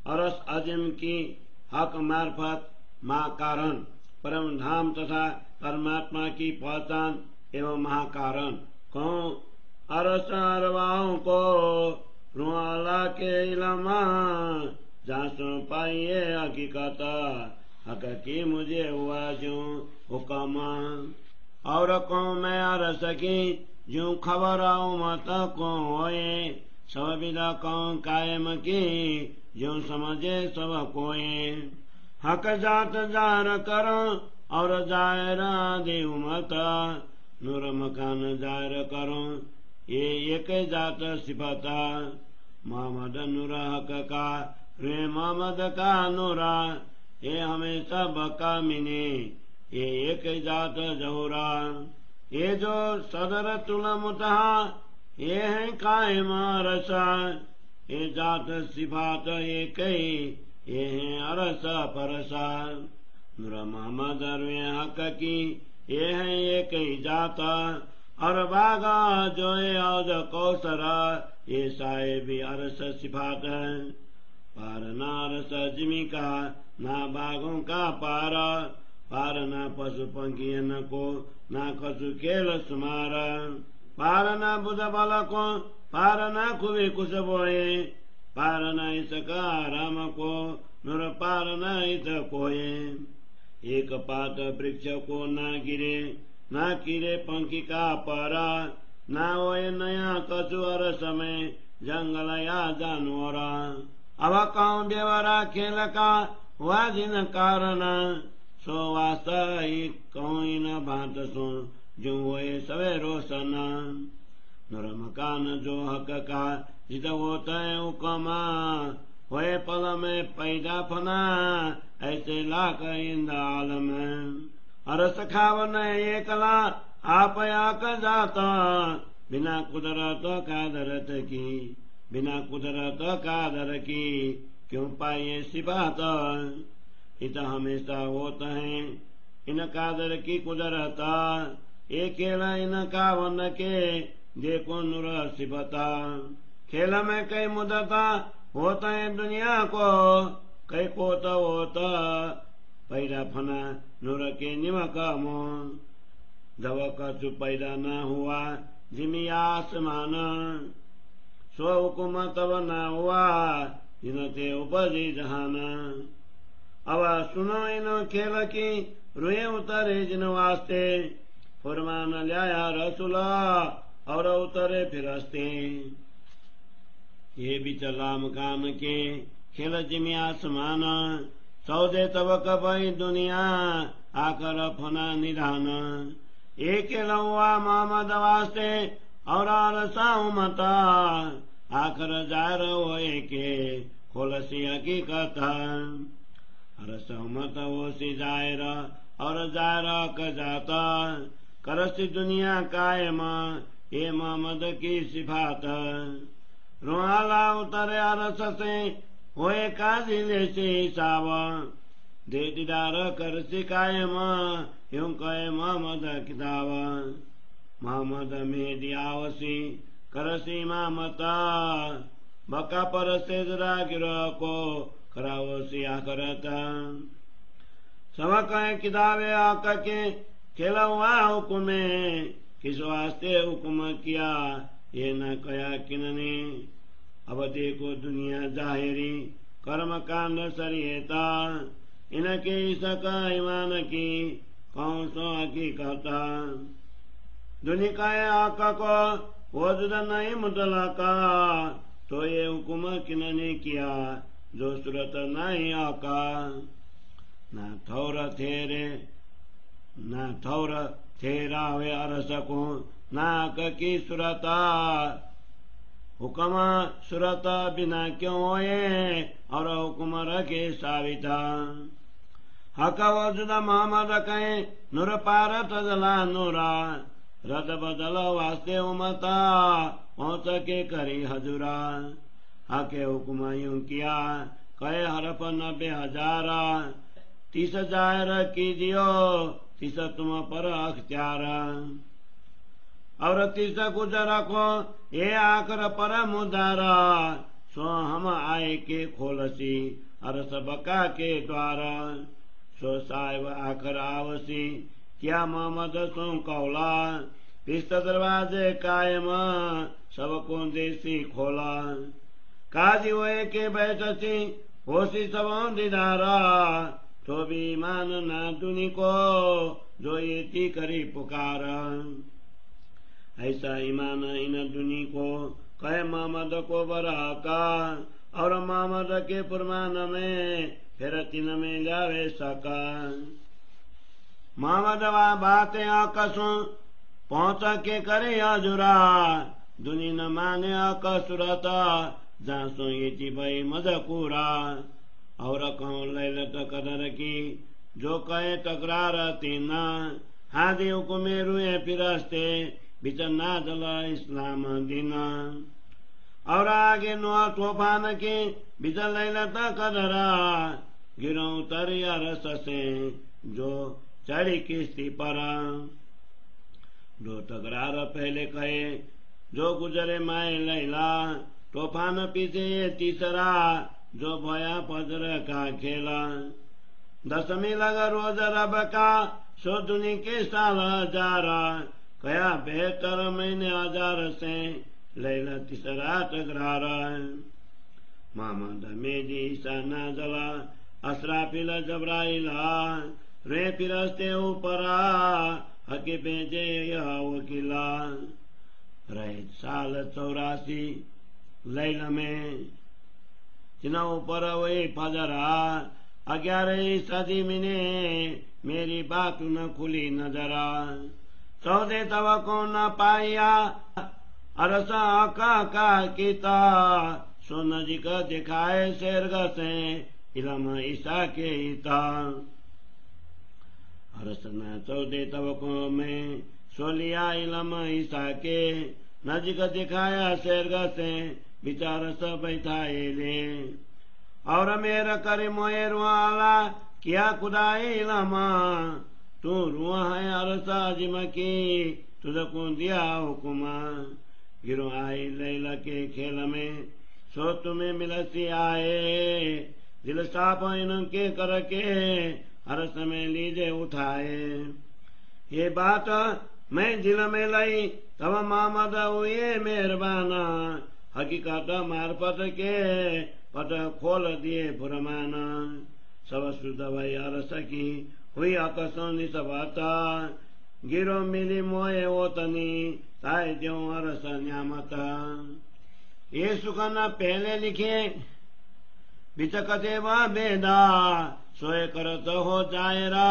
अरस अजिम की हक मार्फत महाकारण परम धाम तथा परमात्मा की पहचान एवं महाकारण कहूँ अरस अरवाओं को रुआला के इलमा जासों पाइए हकीकत हक की मुझे हुआ जो हुक्म और कहूँ मैं अरस की जो खबर आऊँ मत को होए सब विदा कहूँ कायम की जो समझे सब कोई हक जात जार करो और जायरा देव मत नूर मकान जायर करो ये एक जात सिफता मोहम्मद नूर हक का रे मोहम्मद का नूरा ये हमेशा बका मिने ये एक जात जहुरा ये जो सदर तुला मुतहा ये है कायम रसा ये जात सिफात एक ये है अरस परसा नूर मोहम्मद रे हक की ये है एक जात और बागा जो औद कौसरा ये साए भी अरस सिफात पार नारस जिमी का ना बागों का पारा पार ना पशु पंखी न को ना कछु खेल सुमारा पार ना बुध बल को पार ना खुबे कुछ बोए पार ना इसका राम को नूर पार ना इस कोये एक पात वृक्ष को ना गिरे पंखी का पारा ना होए नया कछु अर समय जंगल या जानवरा अब कहूँ बेवरा खेल का हुआ दिन कारण सो वास्तविक कहूँ न भात सो जो हुए सवे रोशन नूर मकान जो हक का जित होता है उकमा होए पल में पैदा फना ऐसे लाख इंदाल में अरस खावन एकला आप आक जाता बिना कुदरत का दरत की बिना कुदरत का दर की क्यों पाइए सिफात इत हमेशा होता है इनका दर की कुदरत एक खेला इनका वन के देखो नूर सिफता खेल में कई मुदता होता है दुनिया को कई कोता होता पैदा फना नूर के निमक मोन जब कछु पैदा न हुआ जिमी आसमान सो हुकुम तब न हुआ जिनते उपजी जहान अब सुनो इन खेल की रुए उतरे जिन वास्ते फरमान लाया रसूला और उतरे फिरस्ते ये भी चला मकान के खेल जिमी आसमान सौदे तब कबई दुनिया आकर फना निधान एक लौआ मोहम्मद वास्ते और आरसाऊ मता आखर जार होए के खोलसी हकीकत अरसहमत वो सी जायर और जायर क जाता करसी दुनिया कायम ये मोहम्मद की सिफात रुआला उतरे अरस से होए काजी जैसे हिसाब दे दीदार कर कायम यूं कहे मोहम्मद किताब मोहम्मद में दियावसी करसी मामता बका पर से जरा गिरो को करावसी आकरता सब कहे किताबे आका के खेला हुआ हुक्मे किस वास्ते हुक्म किया ये न कया किनने अब देखो दुनिया जाहिरी कर्म कांड सरियता इनके इसका ईमान की कौन सो हकीकत दुनिया आका को वजद नहीं मुतलका तो ये हुक्म किनने किया जो सूरत नहीं आका ना थौर थेरा वे अरस को नाक की सुरता हुक्म सुरत बिना क्यों होए और हुक्म रखे साविता हक वजद मोहम्मद कहे नूर पार तजला नूरा रद बदल वास्ते उमता पहुंच के करी हजूरा हके हुक्म यूं किया कहे हरफ 90,000 30,000 कीजियो 30 तुम पर अख्तियार और 30 गुजर को ये आकर पर मुदारा सो हम आए के खोलसी अरस बका के द्वारा सो साहिब आखर आवसी क्या मोहम्मद सो कौला पिस्त दरवाजे कायम सबको देसी खोला काजी हुए के बैठसी होशी सब दीदारा तो भी मान ना दुनी को जो ये करी पुकार ऐसा ईमान इन दुनी को कहे मोहम्मद को बराका और मोहम्मद के फरमान में फिर तीन में जावे सका मोहम्मद बातें आकसों पहुंच के करे अजुरा दुनी न माने अकसुरता जासो ये भाई मजकूरा और कहूँ लैलत कदर की जो कहे तकरार तीना हादी हुकुमे रुए फिरस्ते बिचर ना जला इस्लाम दीना और आगे नुआ तूफान के बिचर लैलत कदरा गिरो तरिया रस से जो चढ़ी किस्ती पर दो तकरार पहले कहे जो गुजरे माए लैला तूफान पीछे तीसरा जो भया पजर का खेला दसवीं लगा रोज रब का सो दुनी के साल हजारा कया बेहतर महीने हजार से लैला तीसरा टकरारा मोहम्मद मेदी ईसा जला असराफिल जबराइला रे फिरस्ते ऊपरा हके भेजे यह वकीला रहे साल 84 लैला में जिना ऊपर वही फजरा 11 सदी में मेरी बात न खुली नजरा सौदे तब को न पाया अरसा का कीता सो नजिक दिखाए शेरग से इलम ईसा के ईता अरस न सौदे तब को में सोलिया इलम ईसा के नजिक दिखाया शेरग से विचार सब बैठाए ले और मेरा करे मोए रुआला किया खुदाई लमा तू रुआ है अरसा जिम की तुझको दिया हुकुमा गिरो आई लैला के खेल में सो तुम्हें मिलसी आए दिल साफ इनके करके हर समय लीजे उठाए ये बात मैं दिल में लाई तब मोहम्मद हुए मेहरबाना हकीकत मार्फत के पट खोल दिए फुरमाना सब शुद्ध भई अरस की हुई अकसों सबता गिरो मिली मोए ओतनी ताय द्यो अरस न्यामत ये सुखना पहले लिखे बिचकते व बेदा सोए करत हो जायरा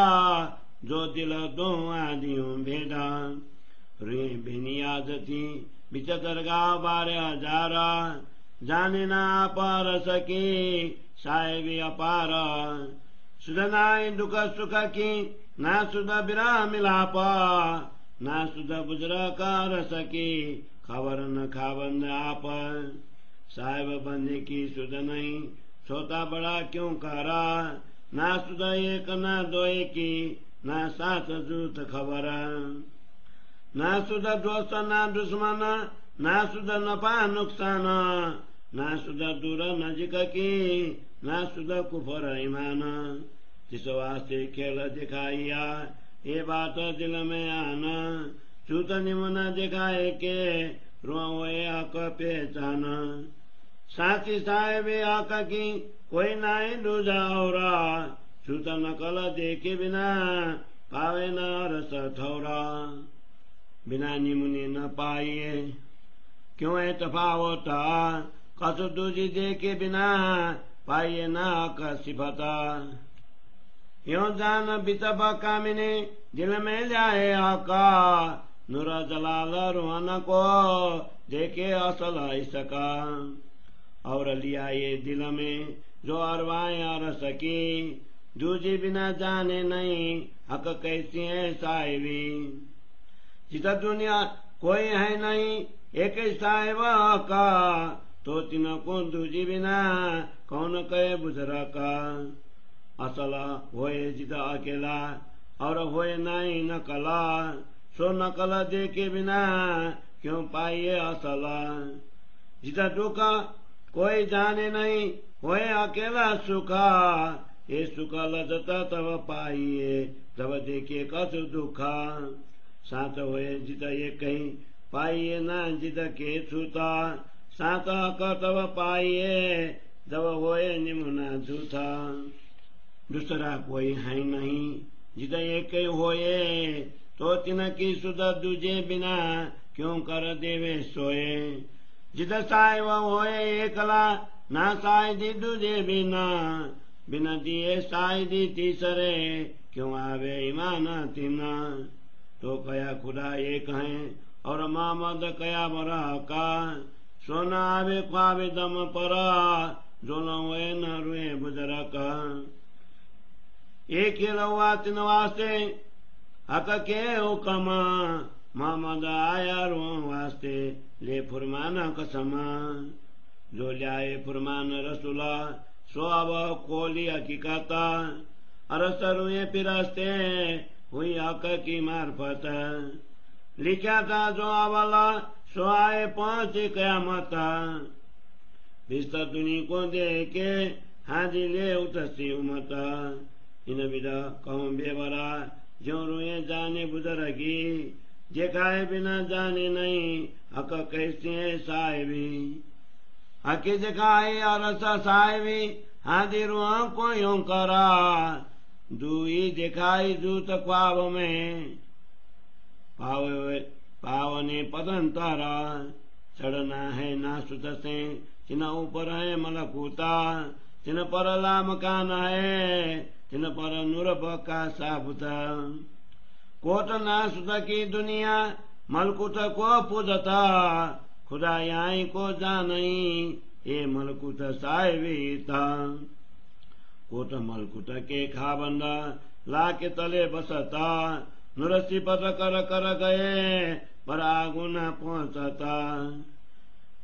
जो दिल दो आदियों भेदा रे बेनियाद थी बिच दरगाह 12,000 जाने ना पार सकी साहेबी अपार सुधनाई दुख सुख की ना सुधा बिरा मिलापा ना सुधा बुजरा कर सकी खबर न खाबंद आप साहेब बंदे की सुध नहीं छोटा बड़ा क्यों करा ना सुधा एक ना दोए की ना साथ जूत खबर ना सुधा दोस्त ना दुश्मन ना सुधा नफा नुकसान ना सुधा दूर नजिक की ना सुधा कुफर ईमान जिस वास्ते खेल दिखाइया ये बात दिल में आना चूत निमन दिखाए के रोए आक पहचान साथी साहेब आक की कोई नाई दूजा और चूत नकल देखे बिना पावे न रस ठौरा बिना निमुनि न पाइए क्यों है तफावता कस दूजी देखे बिना पाइए न का सिफता यो जान बितब कामिने दिल में जाए आका नूर जलाल रोहन को देखे असल सका और लिया ये दिल में जो अरवाए अर सकी दूजी बिना जाने नहीं हक कैसी है साहिबी जिता दुनिया कोई है नहीं एक साहिब का तो तीनों को दूजी बिना कौन कहे बुजरा का असल होए जिता अकेला और होए नहीं नकला सो नकल देखे बिना क्यों पाइए असल जिता दुख कोई जाने नहीं होए अकेला सुखा, ये सुख लजता तब पाइए तब देखे कछु दुखा। सात होए जित ये कहीं पाइए ना जित के छूता, सात हक तब पाइए जब होए निमुना झूठा। दूसरा कोई है नहीं जित एक होए, तो तिनकी सुध दूजे बिना क्यों कर देवे सोए। जित साहेब होए एकला ना सायदी दूजे बिना, बिना दिए सायदी तीसरे क्यों आवे ईमान तीना। तो कया खुदा एक है और मामद कया बरा का, सोना आवे ख्वाबे दम परा जो न हुए न रुए बुजरा का। एक ही रवा तिन वास्ते हक के हुकमा, मोहम्मद आया रो वास्ते ले फुरमान कसमा। जो ल्याए फुरमान रसूला सो अब कोली हकीकता, अरस रुए पिरस्ते हुई हक की मार्फत। लिखा था जो अवला सो आए पहुंची कयामत, बिस्तर दुनी को दे के हाजी ले उतसी उमत। इन विदा कहूँ बेवरा जो रुए जाने बुजरगी, जेखाए बिना जाने नहीं हक कैसे साहिबी। हकी जेखाए अरस साहिबी हादी रुआ को यूं करा, दुई दिखाई जूत ख्वाब में पावने पतन तारा। चढ़ना है नासुत से तिन ऊपर है मलकूता, तिन पर लाम कान है तिन पर नूरब का साबुता। कोट नासुत की दुनिया मलकुत को पूजता, खुदा यहाँ को जानई ये मलकुत साहिबी था। कोट मलकुत के खाबंदा ला के तले बसता, नुरसी पत कर कर गए पर आगु न पहुंचता।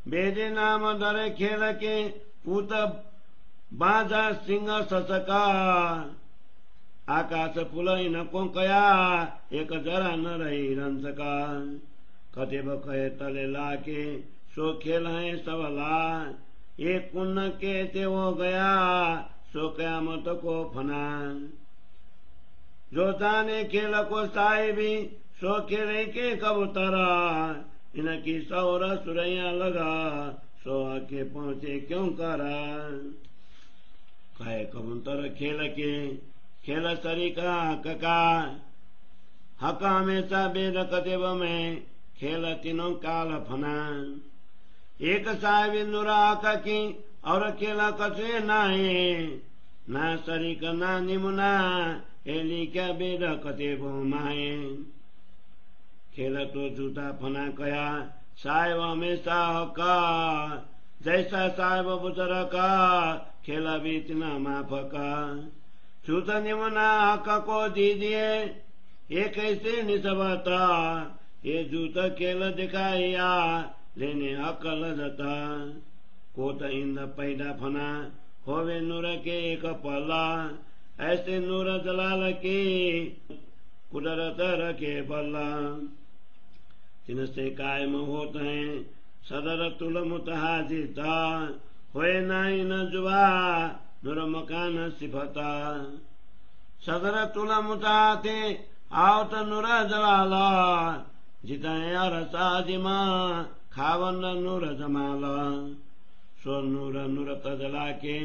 बेदे नाम दर खेल के पूत बाजा सिंह ससका, आकाश फुलई न को कया एक जरा न रही रंसका। कतेब कहे तले लाके सो खेल है सबला, एक कुन्न के ते हो गया सो कयामत को फना। जो जाने खेल को साहिबी सो खेले के कबूतरा, इनकी सौर सुरैया लगा सो आके पहुंचे क्यों करा। कहे कबूतर खेल के खेल सरिका कका, हक हमेशा बेद कतेब में खेल तीनों काल फना। एक साहिब नुरा हक की और खेल कसे नाहे, ना सरिक ना निमुना एली क्या बेद कतेब माहे। खेल तो झूठा फना कया साहेब हमेशा हका, जैसा साहेब बुजर का खेल भी इतना माफ का। झूठ निमुना हक को दीजिए ये कैसे निसबता, ये झूठ खेल दिखाया लेने हक लजता। कोट इंद पैदा फना होवे नूर के एक पला, ऐसे नूर जलाल की कुदरत रखे बल्ला। जिनसे कायम होते हैं सदर तुल मुतहाजिता, होए नाई न जुआ नूर मकान सिफता। सदर तुल मुताते आवत नूर जलाला, जिताए अरसा जिमा खावन नूर जमाला। सो नूर नूर तजला के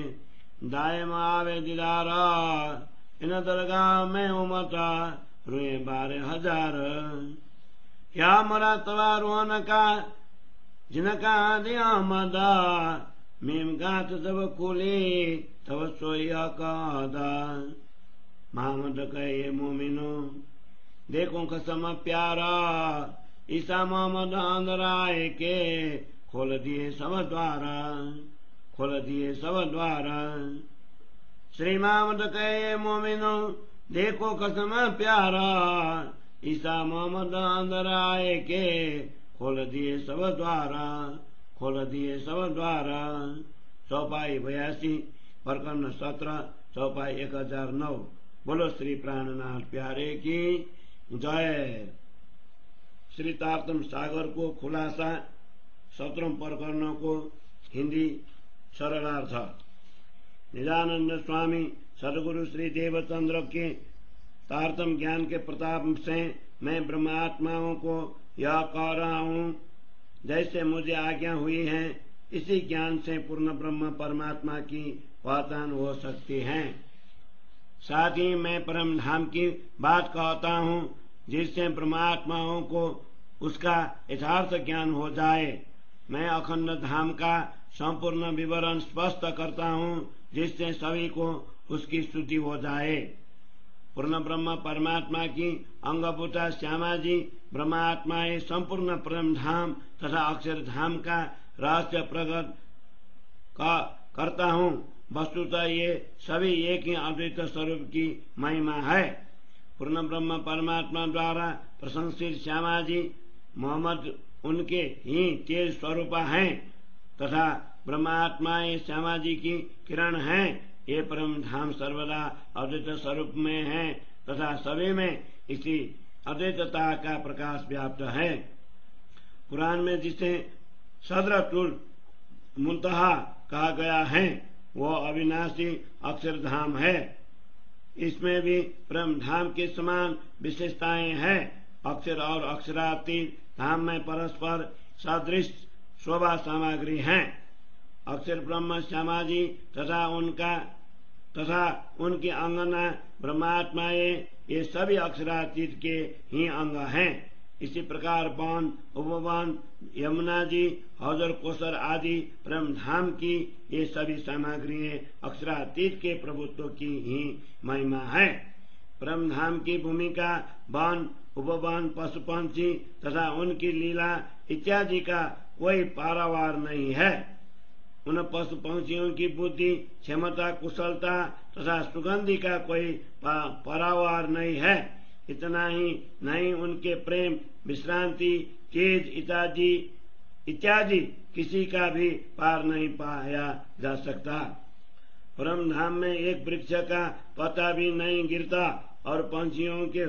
दायम आवे दिलारा, इन दरगाह में उमता रुए 12,000। क्या मरा तवा रोन का जिनका दिया मदा, मीम गात जब खुली तब सोया कादा। मोहम्मद कहे मोमिनो देखो कसम प्यारा, ईसा मोहम्मद अंदर आए के खोल दिए सब द्वारा, खोल दिए सब द्वारा। श्री मोहम्मद कहे मोमिनो देखो कसम प्यारा, ईसा मोहम्मद अंदर आए के खोल दिए सब द्वारा, खोल दिए सब द्वारा। चौपाई 82 प्रकरण 17 चौपाई 1009। बोलो श्री प्राणनाथ प्यारे की जय। श्री तारतम सागर को खुलासा 17 प्रकरणों को हिंदी सरलार्थ। निजानंद स्वामी सदगुरु श्री देवचंद्र के तारतम ज्ञान के प्रताप से मैं ब्रह्मात्माओं को यह कह रहा हूँ, जैसे मुझे आज्ञा हुई है इसी ज्ञान से पूर्ण ब्रह्म परमात्मा की पहचान हो सकती है। साथ ही मैं परम धाम की बात कहता हूँ, जिससे ब्रह्मात्माओं को उसका यथार्थ ज्ञान हो जाए। मैं अखंड धाम का संपूर्ण विवरण स्पष्ट करता हूँ, जिससे सभी को उसकी स्तुति हो जाए। पूर्ण ब्रह्म परमात्मा की अंगभूता श्यामा जी ब्रह्मात्मा संपूर्ण परम धाम तथा अक्षर धाम का रहस्य प्रकट करता हूँ। वस्तुतः ये सभी एक ही अद्वैत स्वरूप की महिमा है। पूर्ण ब्रह्म परमात्मा द्वारा प्रशंसित श्यामा जी मोहम्मद उनके ही तेज स्वरूप हैं तथा ब्रह्मात्मा श्यामा जी की किरण हैं। ये परम धाम सर्वदा अद्वैत स्वरूप में है तथा सभी में इसी अद्वैतता का प्रकाश व्याप्त है। कुरान में जिसे सदरतुल मुंतहा कहा गया है वो अविनाशी अक्षरधाम है। इसमें भी परम धाम के समान विशेषताएं हैं। अक्षर और अक्षरातीत धाम में परस्पर सदृश शोभा सामग्री हैं। अक्षर ब्रह्म श्यामा जी तथा उनकी अंगना ब्रह्मात्माएं ये सभी अक्षरातीत के ही अंग हैं। इसी प्रकार वन उपवन यमुना जी हौजर कोसर आदि परम धाम की ये सभी सामग्रियां अक्षरातीत के प्रभुत्व की ही महिमा है। परम धाम की भूमिका वन उपवन पशु पंछी तथा उनकी लीला इत्यादि का कोई पारावार नहीं है। उन पशु पंछियों की बुद्धि क्षमता कुशलता तथा सुगंधि का कोई पारावार नहीं है। इतना ही नहीं उनके प्रेम विश्रांति तेज इत्यादि किसी का भी पार नहीं पाया जा सकता। परम धाम में एक वृक्ष का पत्ता भी नहीं गिरता और पंछियों के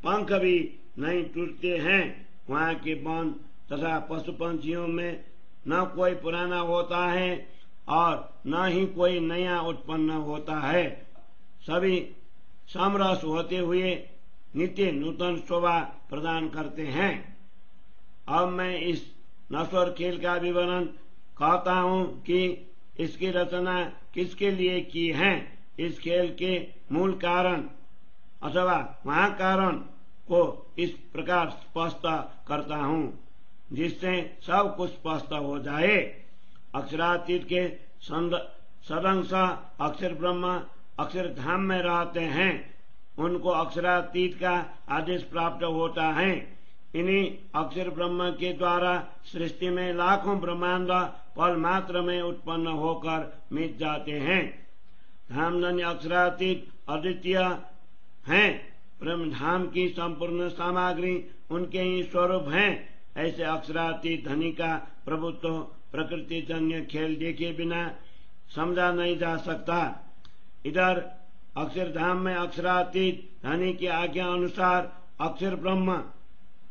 पंख भी नहीं टूटते हैं। वहाँ के वन तथा पशु पंछियों में न कोई पुराना होता है और न ही कोई नया उत्पन्न होता है। सभी समरस होते हुए नित्य नूतन शोभा प्रदान करते हैं। अब मैं इस नश्वर खेल का विवरण कहता हूँ कि इसकी रचना किसके लिए की है। इस खेल के मूल कारण अथवा महाकारण को इस प्रकार स्पष्ट करता हूँ, जिससे सब कुछ स्पष्ट हो जाए। अक्षरातीत के सदंश अक्षर ब्रह्म अक्षर धाम में रहते हैं। उनको अक्षरातीत का आदेश प्राप्त होता है। इन्हीं अक्षर ब्रह्म के द्वारा सृष्टि में लाखों ब्रह्मांड पल मात्र में उत्पन्न होकर मिट जाते हैं। धामधन्य अक्षरातीत अद्वितीय हैं। ब्रह्म धाम की संपूर्ण सामग्री उनके ही स्वरूप हैं। ऐसे अक्षरातीत धनी का प्रभुत्व प्रकृति जन्य खेल देखे बिना समझा नहीं जा सकता। इधर अक्षरधाम में अक्षरातीत धनी की आज्ञा अनुसार अक्षर ब्रह्म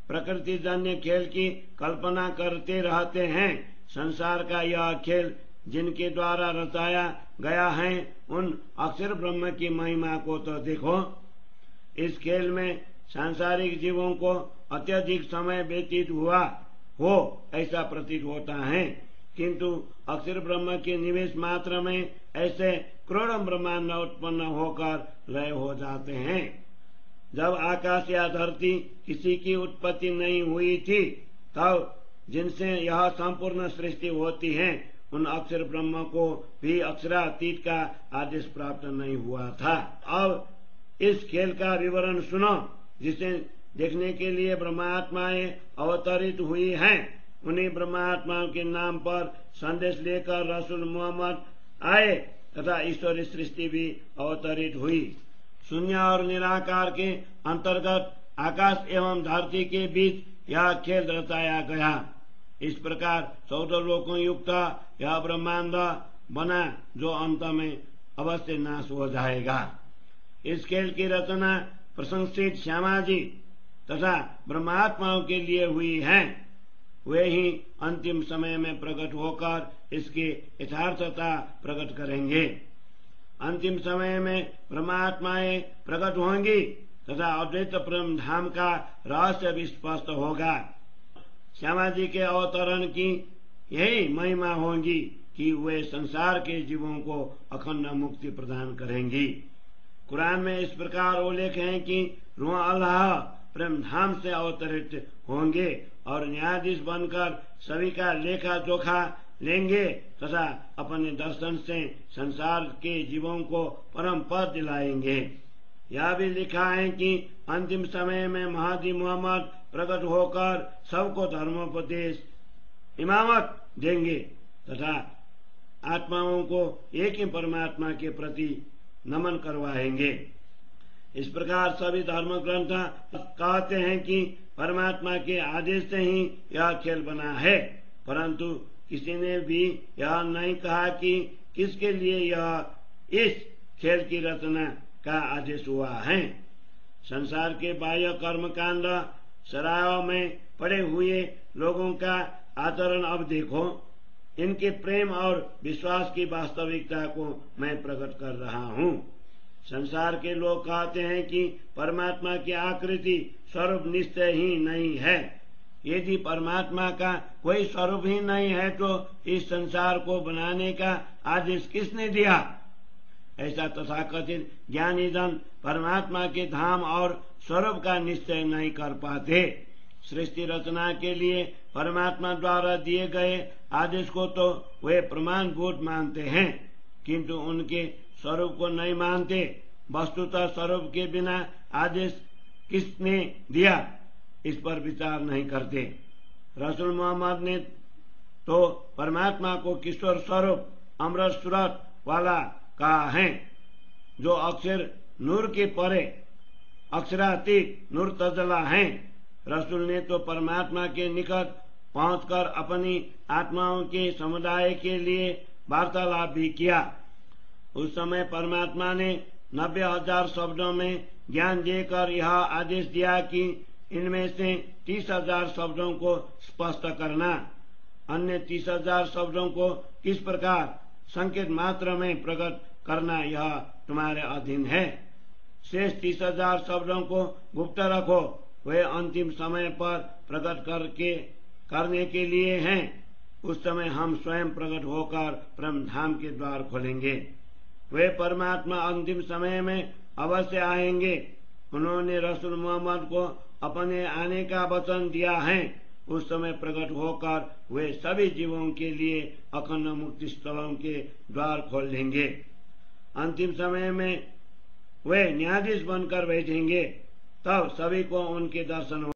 प्रकृति जन्य खेल की कल्पना करते रहते हैं। संसार का यह खेल जिनके द्वारा रचाया गया है उन अक्षर ब्रह्म की महिमा को तो देखो। इस खेल में सांसारिक जीवों को अत्यधिक समय व्यतीत हुआ हो ऐसा प्रतीत होता है, किंतु अक्षर ब्रह्म के निवेश मात्र में ऐसे करोड़ों ब्रह्मांड उत्पन्न होकर लय हो जाते हैं। जब आकाश या धरती किसी की उत्पत्ति नहीं हुई थी तब जिनसे यह संपूर्ण सृष्टि होती है उन अक्षर ब्रह्म को भी अक्षरातीत का आदेश प्राप्त नहीं हुआ था। अब इस खेल का विवरण सुनो, जिसे देखने के लिए ब्रह्मात्माएं अवतरित हुई हैं। उन्हीं ब्रह्मात्माओं के नाम पर संदेश लेकर रसूल मोहम्मद आए तथा ईश्वरी सृष्टि भी अवतरित हुई। शून्य और निराकार के अंतर्गत आकाश एवं धरती के बीच यह खेल रचाया गया। इस प्रकार 14 लोकों युक्त यह ब्रह्मांड बना जो अंत में अवश्य नाश हो जाएगा। इस खेल की रचना प्रशंसित श्यामा जी तथा ब्रह्मात्माओं के लिए हुई है। वे ही अंतिम समय में प्रकट होकर इसकी यथार्थता प्रकट करेंगे। अंतिम समय में परमात्माएं प्रकट होंगी तथा अद्वैत ब्रह्म धाम का रहस्य भी स्पष्ट होगा। श्यामा जी के अवतरण की यही महिमा होगी कि वे संसार के जीवों को अखंड मुक्ति प्रदान करेंगी। कुरान में इस प्रकार उल्लेख है कि रूह अल्लाह ब्रह्म धाम से अवतरित होंगे और न्यायाधीश बनकर सभी का लेखा जोखा लेंगे तथा अपने दर्शन से संसार के जीवों को परम पद दिलाएंगे। यह भी लिखा है कि अंतिम समय में महदी मोहम्मद प्रकट होकर सबको धर्मोपदेश इमामत देंगे तथा आत्माओं को एक ही परमात्मा के प्रति नमन करवाएंगे। इस प्रकार सभी धर्म ग्रंथ कहते हैं कि परमात्मा के आदेश से ही यह खेल बना है, परंतु किसी ने भी यह नहीं कहा कि किसके लिए यह इस खेल की रचना का आदेश हुआ है। संसार के बाह्य कर्मकांड सरायों में पड़े हुए लोगों का आचरण अब देखो। इनके प्रेम और विश्वास की वास्तविकता को मैं प्रकट कर रहा हूँ। संसार के लोग कहते हैं कि परमात्मा की आकृति स्वरूप निश्चय ही नहीं है। यदि परमात्मा का कोई स्वरूप ही नहीं है तो इस संसार को बनाने का आदेश किसने दिया? ऐसा तथाकथित ज्ञानी जन परमात्मा के धाम और स्वरूप का निश्चय नहीं कर पाते। सृष्टि रचना के लिए परमात्मा द्वारा दिए गए आदेश को तो वे प्रमाणभूत मानते हैं, किंतु उनके स्वरूप को नहीं मानते। वस्तुतः स्वरूप के बिना आदेश किसने दिया, इस पर विचार नहीं करते। रसूल मोहम्मद ने तो परमात्मा को किशोर स्वरूप अमृत सूरत वाला कहा है, जो अक्षर नूर के परे अक्षरातीत नूर तजला है। रसूल ने तो परमात्मा के निकट पहुंचकर अपनी आत्माओं के समुदाय के लिए वार्तालाप भी किया। उस समय परमात्मा ने 90,000 शब्दों में ज्ञान देकर यह आदेश दिया कि इनमें से 30,000 शब्दों को स्पष्ट करना, अन्य 30,000 शब्दों को किस प्रकार संकेत मात्र में प्रकट करना यह तुम्हारे अधीन है। शेष 30,000 शब्दों को गुप्त रखो, वे अंतिम समय पर प्रकट करने के लिए हैं। उस समय हम स्वयं प्रकट होकर ब्रह्म धाम के द्वार खोलेंगे। वे परमात्मा अंतिम समय में अवश्य आएंगे। उन्होंने रसूल मोहम्मद को अपने आने का वचन दिया है। उस समय प्रकट होकर वे सभी जीवों के लिए अखंड मुक्ति स्थलों के द्वार खोल देंगे। अंतिम समय में वे न्यायाधीश बनकर बैठेंगे, तब सभी को उनके दर्शन